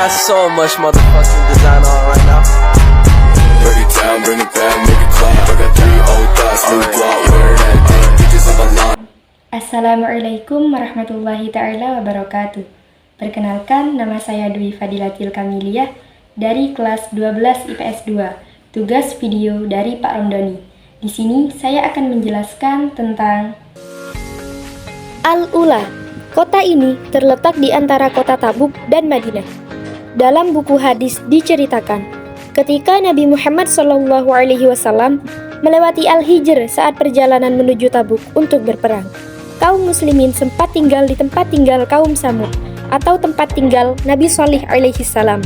got so much motherfucking design on right now. Dirty town, bring it back, make it clap. I got 3 old thoughts, new guap, wear that thing, bitches on my line. Assalamualaikum warahmatullahi ta'ala wabarakatuh. Perkenalkan, nama saya Dwi Fadilatil Kamiliyah dari kelas 12 IPS 2. Tugas video dari Pak Romdoni. Di sini saya akan menjelaskan tentang Al-Ula. Kota ini terletak di antara kota Tabuk dan Madinah. Dalam buku hadis diceritakan, ketika Nabi Muhammad SAW melewati Al-Hijr saat perjalanan menuju Tabuk untuk berperang, kaum muslimin sempat tinggal di tempat tinggal kaum Samud atau tempat tinggal Nabi Shalih alaihi salam.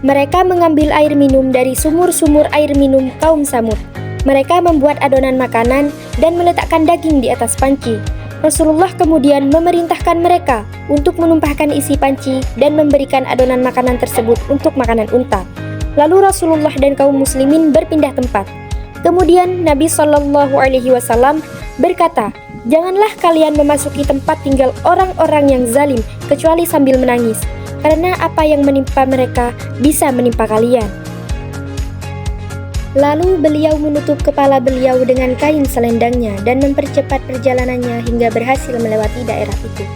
Mereka mengambil air minum dari sumur-sumur air minum kaum Samud. Mereka membuat adonan makanan dan meletakkan daging di atas panci. Rasulullah kemudian memerintahkan mereka untuk menumpahkan isi panci dan memberikan adonan makanan tersebut untuk makanan unta. Lalu Rasulullah dan kaum muslimin berpindah tempat. Kemudian Nabi SAW berkata, "Janganlah kalian memasuki tempat tinggal orang-orang yang zalim kecuali sambil menangis, karena apa yang menimpa mereka bisa menimpa kalian." Lalu beliau menutup kepala beliau dengan kain selendangnya dan mempercepat perjalanannya hingga berhasil melewati daerah itu.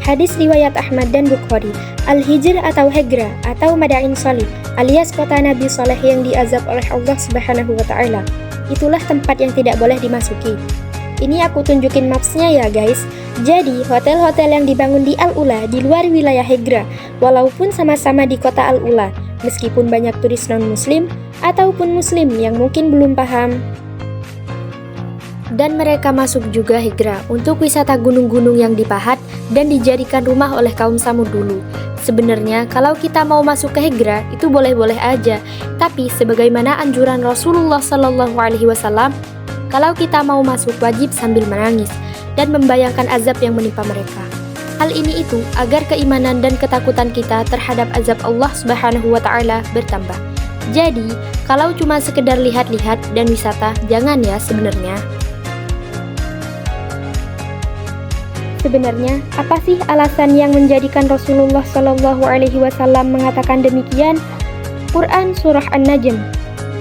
Hadis riwayat Ahmad dan Bukhari. Al-Hijr atau Hegra atau Madain Shalih alias kota Nabi Saleh yang diazab oleh Allah Subhanahu wa Ta'ala. Itulah tempat yang tidak boleh dimasuki. Ini aku tunjukin mapsnya ya guys. Jadi hotel-hotel yang dibangun di Al-Ula di luar wilayah Hegra, walaupun sama-sama di kota Al-Ula, meskipun banyak turis non-muslim ataupun muslim yang mungkin belum paham. Dan mereka masuk juga Hegra untuk wisata gunung-gunung yang dipahat dan dijadikan rumah oleh kaum Samud dulu. Sebenarnya kalau kita mau masuk ke Hegra itu boleh-boleh aja, tapi sebagaimana anjuran Rasulullah SAW, kalau kita mau masuk wajib sambil menangis dan membayangkan azab yang menimpa mereka. Hal ini itu agar keimanan dan ketakutan kita terhadap azab Allah Subhanahu wa Ta'ala bertambah. Jadi, kalau cuma sekedar lihat-lihat dan wisata, jangan ya sebenarnya. Sebenarnya, apa sih alasan yang menjadikan Rasulullah SAW mengatakan demikian? Quran Surah An-Najm,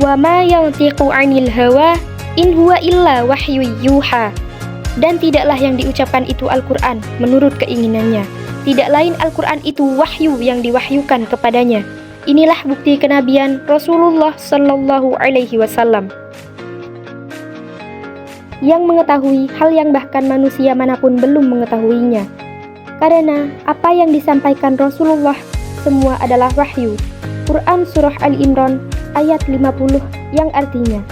"Wa ma yantiqu 'anil hawa in huwa illa wahyu yuha." Dan tidaklah yang diucapkan itu Al-Quran menurut keinginannya. Tidak lain Al-Quran itu wahyu yang diwahyukan kepadanya. Inilah bukti kenabian Rasulullah SAW yang mengetahui hal yang bahkan manusia manapun belum mengetahuinya. Karena apa yang disampaikan Rasulullah semua adalah wahyu. Quran Surah Al-Imran ayat 50 yang artinya,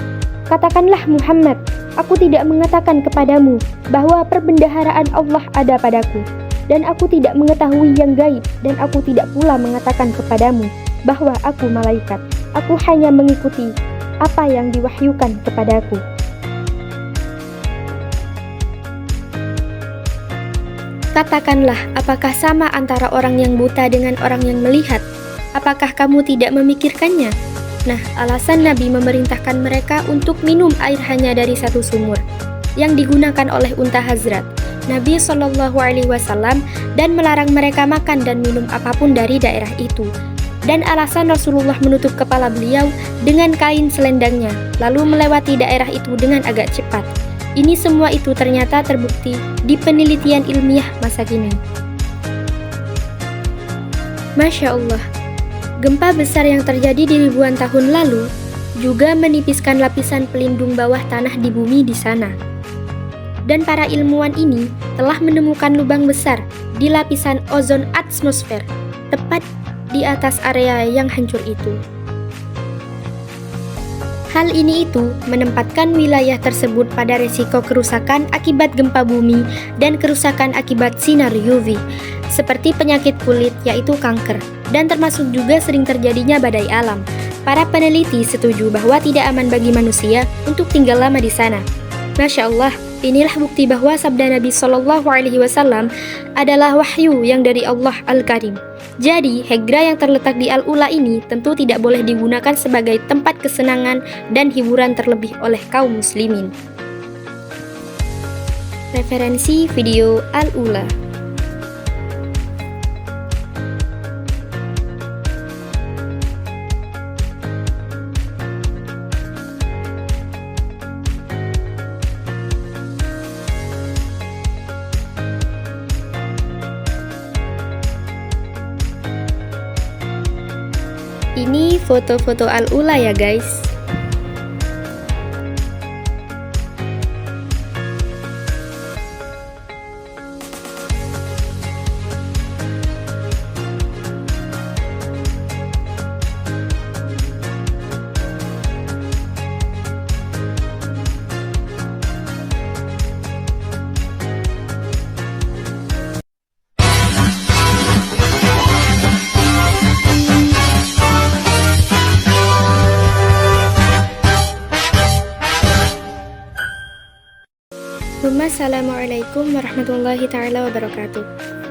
"Katakanlah Muhammad, aku tidak mengatakan kepadamu bahwa perbendaharaan Allah ada padaku, dan aku tidak mengetahui yang gaib, dan aku tidak pula mengatakan kepadamu bahwa aku malaikat. Aku hanya mengikuti apa yang diwahyukan kepadaku." Katakanlah, apakah sama antara orang yang buta dengan orang yang melihat? Apakah kamu tidak memikirkannya? Nah, alasan Nabi memerintahkan mereka untuk minum air hanya dari satu sumur yang digunakan oleh unta Hazrat Nabi SAW dan melarang mereka makan dan minum apapun dari daerah itu. Dan alasan Rasulullah menutup kepala beliau dengan kain selendangnya lalu melewati daerah itu dengan agak cepat. Ini semua itu ternyata terbukti di penelitian ilmiah masa kini. Masya Allah. Gempa besar yang terjadi di ribuan tahun lalu juga menipiskan lapisan pelindung bawah tanah di bumi di sana. Dan para ilmuwan ini telah menemukan lubang besar di lapisan ozon atmosfer, tepat di atas area yang hancur itu. Hal ini itu menempatkan wilayah tersebut pada resiko kerusakan akibat gempa bumi dan kerusakan akibat sinar UV, seperti penyakit kulit yaitu kanker, dan termasuk juga sering terjadinya badai alam. Para peneliti setuju bahwa tidak aman bagi manusia untuk tinggal lama di sana. Masya Allah, inilah bukti bahwa sabda Nabi SAW adalah wahyu yang dari Allah Al-Karim. Jadi, Hegra yang terletak di Al-Ula ini tentu tidak boleh digunakan sebagai tempat kesenangan dan hiburan terlebih oleh kaum muslimin. Referensi video Al-Ula. Ini foto-foto Al-Ula ya guys. Assalamualaikum warahmatullahi taala wabarakatuh.